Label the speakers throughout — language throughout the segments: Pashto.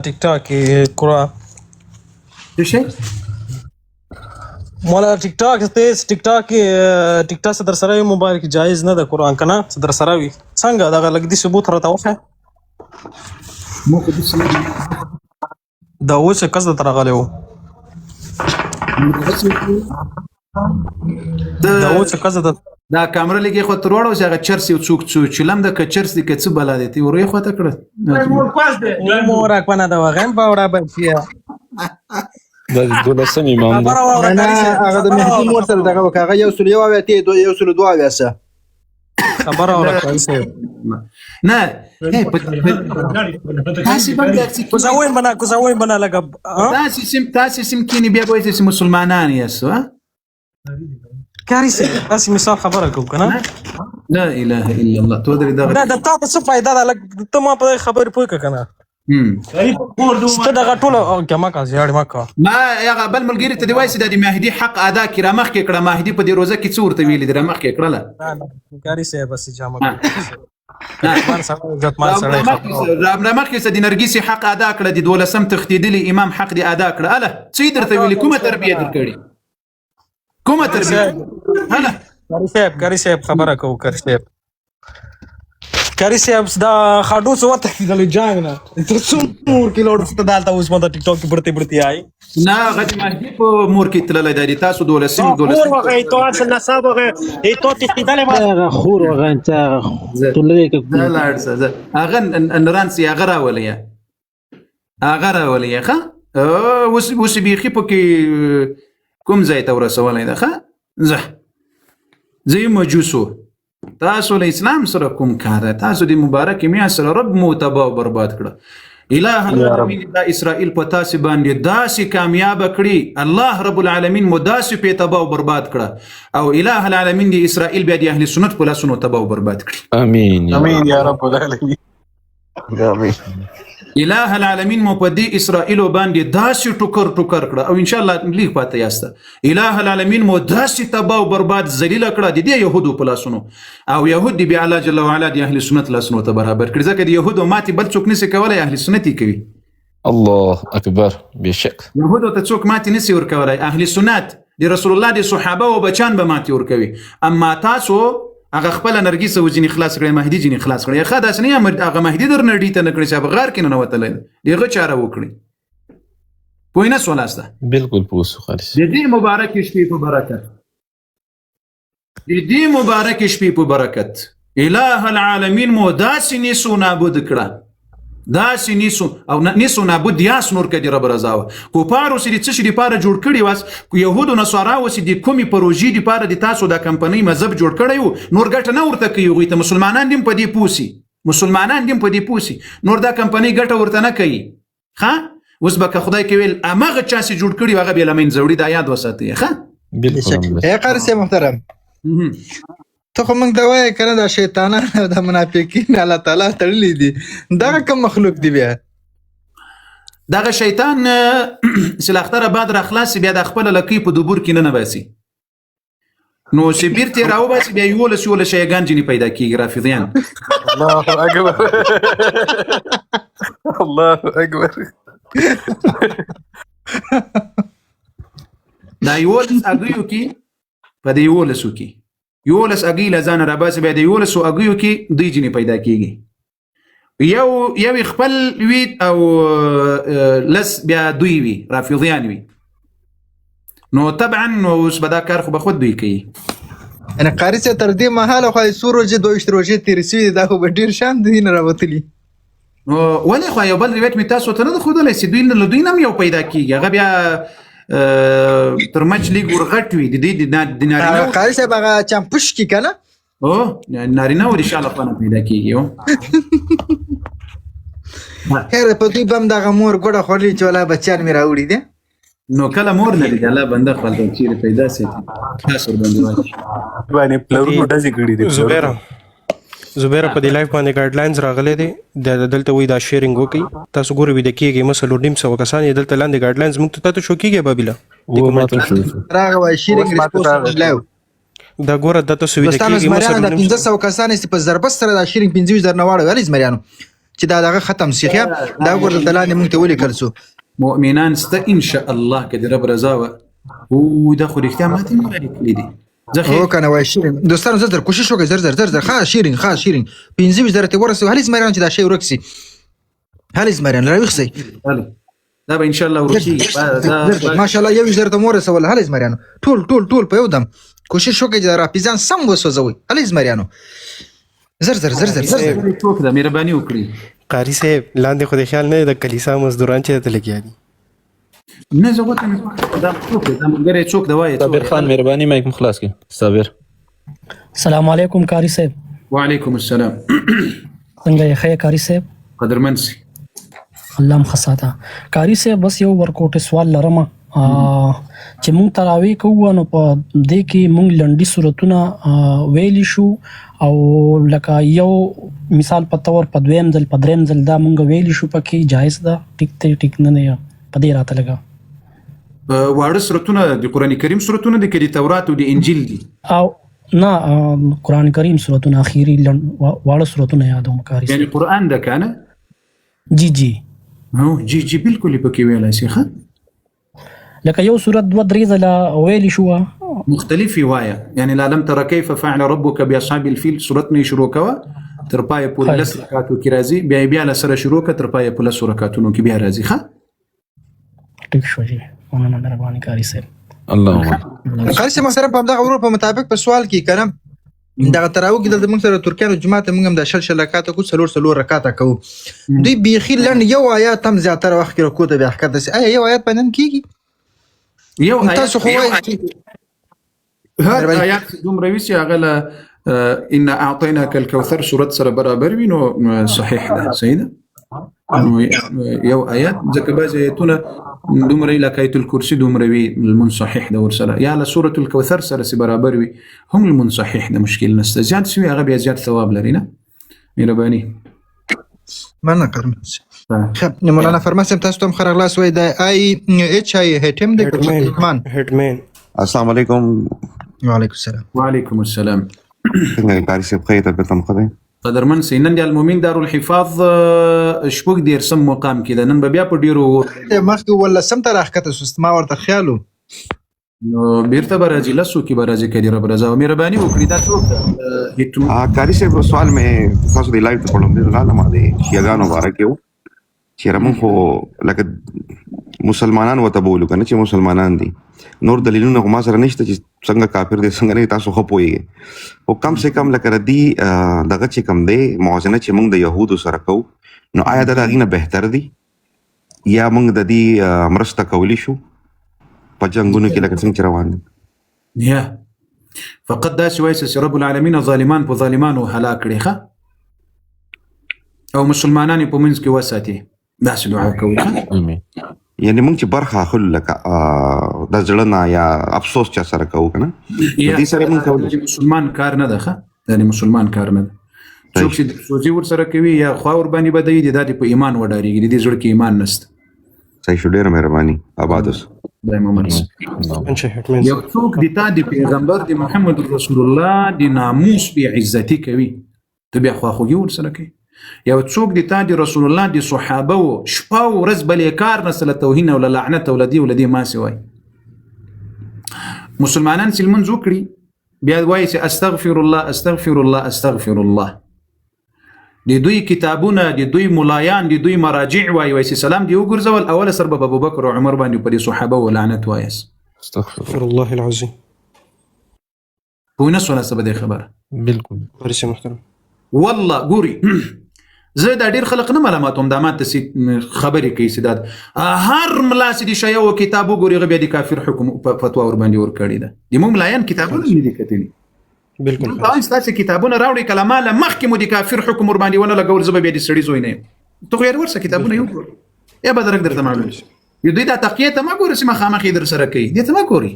Speaker 1: تيك توك كرة
Speaker 2: شو شيء؟
Speaker 1: مولا تيك توك تيس تيك توك تيك توك صدر سراوي مبارك جائز نه ده قرآن کنه صدر سراوي څنګه دا لګ دي ثبوت راته وخه
Speaker 2: مو خو دې
Speaker 1: دا اوس کس د ترغلی وو دا اوس کس د
Speaker 2: دا کامره لګي خو تر وړو چې هغه چرس یو څوک چلم د کچرس دي کڅ بلا دي تی ورې خو ته کړ
Speaker 1: مورا کنه دا وغم په وړه بچیا
Speaker 3: دا دولسم امام دی
Speaker 4: نه هغه د مهدي مور سره دغه وکړه یو سل یو اویا ته یو سل دوه اویا سه
Speaker 1: خبره ورکړه
Speaker 2: نه تاسو باندې
Speaker 1: کوزاوین بنا لګ
Speaker 2: تاسو سم کینی بیا وایي چې مسلمانان یاسو
Speaker 1: کاریسه تاسو مثال خبره کو کنه
Speaker 2: لا اله الا الله تو درې
Speaker 1: دا د تاسو څه فائدہ ده لګ ته ما په خبرې پوي کنه ست دغه ټول کما کا زیاړ ما کا
Speaker 2: ما هغه بل ملګری ته دی وایي چې د مهدي حق ادا کړه مخ کې کړه مهدي په دې روزه کې څور ته ویل دی مخ کې کړه
Speaker 1: کاریسه بس جامه مان سره عزت مان سره
Speaker 2: مخ کې د نرګس حق ادا کړه د دولسم تختیدلی امام حق دی ادا کړه اله څه درته ویل کومه تربیه درکړي کومه تربیه هله
Speaker 1: کاری صاحب خبره کو کاری صاحب دا خاډو څه وته کېدل جنگ نه تر څو مور کې لوړ ست دالته اوس مده ټیک ټاک کې پړتي آی
Speaker 2: نه غدي مهدي په مور کې تللی دی تاسو دولسم
Speaker 5: خور وغه تو اصل نصاب وغه ای تو تستدل ما
Speaker 4: خور وغه انت تلوي
Speaker 2: لا لا ارسه اغن انرانسي اغرا وليه ښه وس بيخي پکې کوم ځای ته ورسولای ده ښه زه مجوسو تاسو له اسلام سره کوم کار تاسو د مبارک میا سره رب مو تباہ او برباد کړه الہ العالمین د اسرائیل په تاسو باندې داسې کامیاب کړی الله رب العالمین مو داسې په تباہ او برباد کړه او الہ العالمین د اسرائیل بیا د اهل سنت په لاسونو تباہ او برباد کړی
Speaker 3: امين
Speaker 1: امين یا رب العالمین
Speaker 3: امين
Speaker 2: الہ العالمین مو په دې اسرائیل باندې داسې ټوکر کړه او ان شاء الله لیک پاتې یاسته الہ العالمین مو داسې تباہ او برباد ذلیل کړه د دې يهودو په لاسونو او يهود بیا الله جل وعلا د اهل سنت لاسونو ته برابر کړي ځکه د يهودو ماتي بل څوک نشي کولای اهل سنت کوي
Speaker 3: الله اكبر بشك
Speaker 2: يهودو ته څوک ماتي نشي ور کولای اهل سنت د رسول الله د صحابه او بچان به ماتي ور کوي اما تاسو هغه خپل نرګس او ځینې خلاص کړي مهدي ځینې خلاص کړي خا داس نه هغه مهدي در نړۍ ته نکړي چې بغیر کې نه وتلې دغه چاره وکړي پوینه سولاسته
Speaker 3: بالکل پوسو خالص
Speaker 2: د دې مبارک شپې په برکت د دې مبارک شپې په برکت الہ العالمین مو داسې نیسو نابود کړه داسې نیسو او نیسو نابود یاس نور کدي رب رضاوه کو پارو سړي څه شي لپاره جوړ کړي واس کو يهودو نصارا وس دي کومي پروژې لپاره د تاسو د کمپنۍ مذهب جوړ کړي نور ګټه نه ورته کوي غوي ته مسلمانان دیم په دې پوسي نور دا کمپنۍ ګټه ورته نه کوي ها اوس به خدای کوي امغه چا سي جوړ کړي واغه به لمن زوري دا یاد وساتي ها
Speaker 3: بالکل
Speaker 4: اے قارسه محترم ته کوم دا وای کنه دا شیطانان د منافقین الله تعالی تړلې دي دا کوم مخلوق دی بیا
Speaker 2: دغه شیطان سلاختره بعد را خلاص بیا د خپل لکی په دوبور کې نه باسي نو چې بیرته راو باسي بیا یو له شیګان جنې پیدا کیږي رافضیان
Speaker 1: الله اکبر الله اکبر
Speaker 2: دا یو اګیو کې په دې یو لسو کې یولس اگی لزان را باس بیا د یولس او اگیو کې دوی جنې پیدا کیږي یو خپل وی او لس بیا دوی وی رافضیان وی نو طبعا نو اوس بدا کار خو به خود دوی کوي
Speaker 4: انا قارسه تر دې مهاله خو سورج دوه روزه تیرسوي دا خو به ډیر شان دي نه راوتلی
Speaker 2: ولې خو یو بل روایت می تاسو ته نه خو دلې سي دوی نه یو پیدا کیږي هغه بیا تر مچ لیګ ورغټ وي د دې د نارینه
Speaker 4: قارسه هغه چمپش کی کنه
Speaker 2: او نارینه ور ان شاء الله پنه پیدا کیږي
Speaker 4: هر په دې بم دغه مور ګډه خورلی چې ولا بچان می راوړي دي
Speaker 2: نو کله مور نه دی الله بنده خپل چیرې پیدا سي تاسو باندې
Speaker 6: پلرونو داسې کړی دي
Speaker 5: زبیر په دې لایف باندې ګایډلاینز راغلي دي د دلته وې دا شیرینګ وکي تاسو ګورئ وي د کېږي مسلو ډیم سو کسان دلته لاندې ګایډلاینز موږ ته شو کېږي بابیلا
Speaker 3: و ما ته شو
Speaker 4: راغوي شیرینګ ریسپونس لاو
Speaker 5: دا ګوره د تاسو وي د کېږي مسلو
Speaker 4: د 1500 کسان است په ضربت سره د شیرینګ 25 در نه واړو ولی زمریانو چې دا دغه ختم شي خیا دا ورته دلانه موږ ته ولیکل سو
Speaker 2: مؤمنان ست ان شاء الله کې د رب رضا او دا خو رښتیا ماته نه لیکلي دي
Speaker 4: هو کنه وای شیرین دوستانو زر کوشش وکړئ زر خاص شیرین 15 درته ورسو هل زمریان چې دا شی ورکسي هل زمریان راوخسي
Speaker 2: دا به ان شاء الله ورشي
Speaker 4: ماشاءالله یو زر ته مورسول هل زمریانو ټول په یو دم کوشش وکړئ چې را پیزان سم وسوځوي هل زمریانو زر
Speaker 2: څوک دا مهرباني وکړي
Speaker 5: قاری صاحب لاندې خو د خیال نه د کلیسا مزدوران چې ته لګیا دي
Speaker 2: نه زه غواړم دا ملګری څوک دا وایي
Speaker 3: صابر خان مهرباني مایک مخلاص کړه صابر
Speaker 7: السلام علیکم قاری صاحب
Speaker 2: وعلیکم السلام
Speaker 7: څنګه یې خیر قاری صاحب
Speaker 2: قدرمن سي
Speaker 7: الله مخصاته قاری صاحب بس یو ورکوټ سوال لرم چې مونږ تراوی کوو نو په دې کې مونږ لنډي صورتونه ویلی شو او لکه یو مثال په تور په دویم ځل په دریم ځل دا مونږ ویلی شو پکې جایز ده ټیک نه نه په دې راته لګا
Speaker 2: واړه صورتونه د قران کریم صورتونه د کلی تورات او د انجیل دي
Speaker 7: او نه قران کریم صورتونه اخیری واړه صورتونه یادوم قاری
Speaker 2: یعنی قران ده کنه
Speaker 7: جی
Speaker 2: نو جی بالکل پکې ویلای شي ښه
Speaker 7: لکه یو صورت 2-3 ځله ویلی شو
Speaker 2: مختلف وایا یعنی لا لم تر كيف فعل ربك باصحاب الفيل صورت نه شروع کوا تر پای پورې لس رکعاتو کې راځي بیا له سره شروع ک تر پای په لس رکعاتونو کې بیا راځي ښه
Speaker 7: ټیک شو جی ونن مهرباني قاری صاحب
Speaker 3: الله
Speaker 4: قاری صاحب سره په دغه ورو په مطابق په سوال کې کنه دغه تراوی کې د موږ سره ترکیانو جماعت موږ هم د شل رکعات کو څلور رکعات کو دوی بیخي لن یو آیات هم زیاتره وخت کې رکوع ته بیا حرکت دي یو آیات باندې کیږي
Speaker 2: یو
Speaker 4: تاسو خو
Speaker 2: هر آیات دومره ویسي هغه ان اعطيناك الكوثر سوره سره برابر وینو صحیح ده سیده یو آیات ځکه بعض آیاتونه دومره لکه آیت الکرسی دومره وی المنصحح ده ورسره یا له سوره الكوثر سره سي برابر وي هم المنصحح ده مشکل نشته زیات سوی هغه بیا زیات ثواب لري نه مهرباني
Speaker 4: مننه قرم خب مولانا فرماسم تاسو ته خرغلاس وای د آی ایچ آی هټم د
Speaker 5: هټمن
Speaker 8: السلام علیکم
Speaker 4: وعلیکم السلام
Speaker 2: وعلیکم السلام
Speaker 8: څنګه قاری صاحب خیر ته تم خدای
Speaker 2: قدرمن سینن د المؤمن دارالحفاظ شپږ دیر سم مقام کې نن بیا په ډیرو
Speaker 4: مخکې ولا سم تر حقیقت سیستم ورته خیالو
Speaker 2: نو بیرته برازي لاسو کې برازي کړي رب رضا مهرباني وکړي دا څوک
Speaker 8: قاری صاحب سوال مې تاسو د لایو ته کوم دی غواړم د شیعاګانو مبارک یو چې رمون خو لکه مسلمانان وته بولو کنه چې مسلمانان دي نور دلیلونه ما سره نشته چې څنګه کافر دي څنګه نه تاسو خو پويږي او کم سے کم لکه ردی دغه چې کم دی موازنه چې موږ د يهودو سره کوو نو آیا دا غینه بهتر دي یا موږ د دې مرسته کولی شو په جنگونو کې لکه څنګه روان دي
Speaker 2: یا فقط دا شوي چې رب العالمین ظالمان په ظالمانو هلاک کړي او مسلمانان په منځ کې وساتي دا څه دعا کوي
Speaker 8: یعنی موږ چې برخه اخلو لکه د ځړنا یا افسوس چا سره کوو کنه دې سره موږ کوو
Speaker 2: مسلمان کار نه ده یعنی مسلمان کار نه ده څوک چې سوزي ور سره کوي یا خوا ور باندې بدوي د دې په ایمان وډاریږي د ځړ کې ایمان نشته
Speaker 8: صحیح شو ډېر مهرباني آباد اوس
Speaker 2: دایمه مرسته یو څوک د تا د پیغمبر د محمد رسول الله د ناموس به عزتي کوي ته بیا خوا خوږي ور سره کوي یو څوک د تا د رسول الله د صحابه او شپه او ورځ بلې کار نسله توهین او لعنت او لدی ما سی وای مسلمانان سلمن زوکړي بیا وایي چې استغفر الله استغفر الله استغفر الله د دوی کتابونه د دوی ملایان د دوی مراجع وایي چې سلام دی وګرځول اول سر په ابوبکر او عمر باندې په صحابه او لعنت وایي
Speaker 5: استغفر الله العظیم
Speaker 2: په نسونه سبب خبره
Speaker 5: بالکل ورسې محترم
Speaker 2: والله ګوري زه دا ډیر خلق نه معلوماتوم د ماته خبرې کوي سیدات هر ملاسي دي شایو کتابو ګوري غبي دي کافر حکم فتوا ور باندې ور کړی ده د موږ ملایان کتابونه نه دي کتلي
Speaker 5: بالکل
Speaker 2: دا ستاسو کتابونه راوړي کلمه مخکې مو دي کافر حکم ور باندې ونه لګول زبې دي سړي زوی نه ته غیر ورسه کتابونه یو یا به درک درته معلوم شي یو دوی دا تقیه ته ما ګوري چې مخامخ در سره کوي دې ته ما ګوري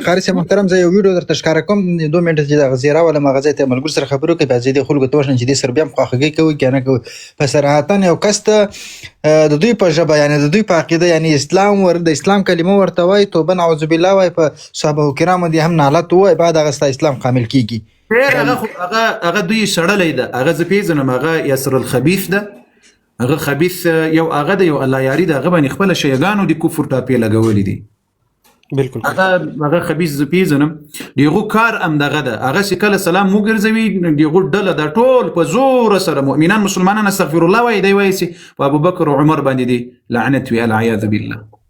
Speaker 4: قاری صاحب محترم زه یو ویډیو درته ښکاره کوم 2 منټه چې د غزیرا ولا مغازه ته ملګر سره خبرو کوي بعضې د خلکو توشن چې د سربیا مخاخګي کوي کنه کوي په صراحتن یو کسته د دوی په ژبه یعنی د دوی په عقیده یعنی اسلام د اسلام کلمه ورته وای توبه نعوذ بالله وای په صحابه کرامو دي هم نالت وای بعد هغه اسلام کامل کیږي
Speaker 2: خیر هغه دوی سړلې ده هغه زه پیژنم هغه یاسر الخبیث ده هغه خبیث یو هغه د یو الله یاري ده هغه باندې خپل شیګانو د کفر ټاپې لګولې دي
Speaker 5: بالکل
Speaker 2: هغه خبيث زه پیژنم دیغه کار ام دغه ده هغه کله سلام مو ګرځوي دیغه ډله د ټول په زور سره مؤمنان مسلمانان استغفر الله وای دی وایسي په ابو بکر او عمر باندې دي لعنت وی العیاذ بالله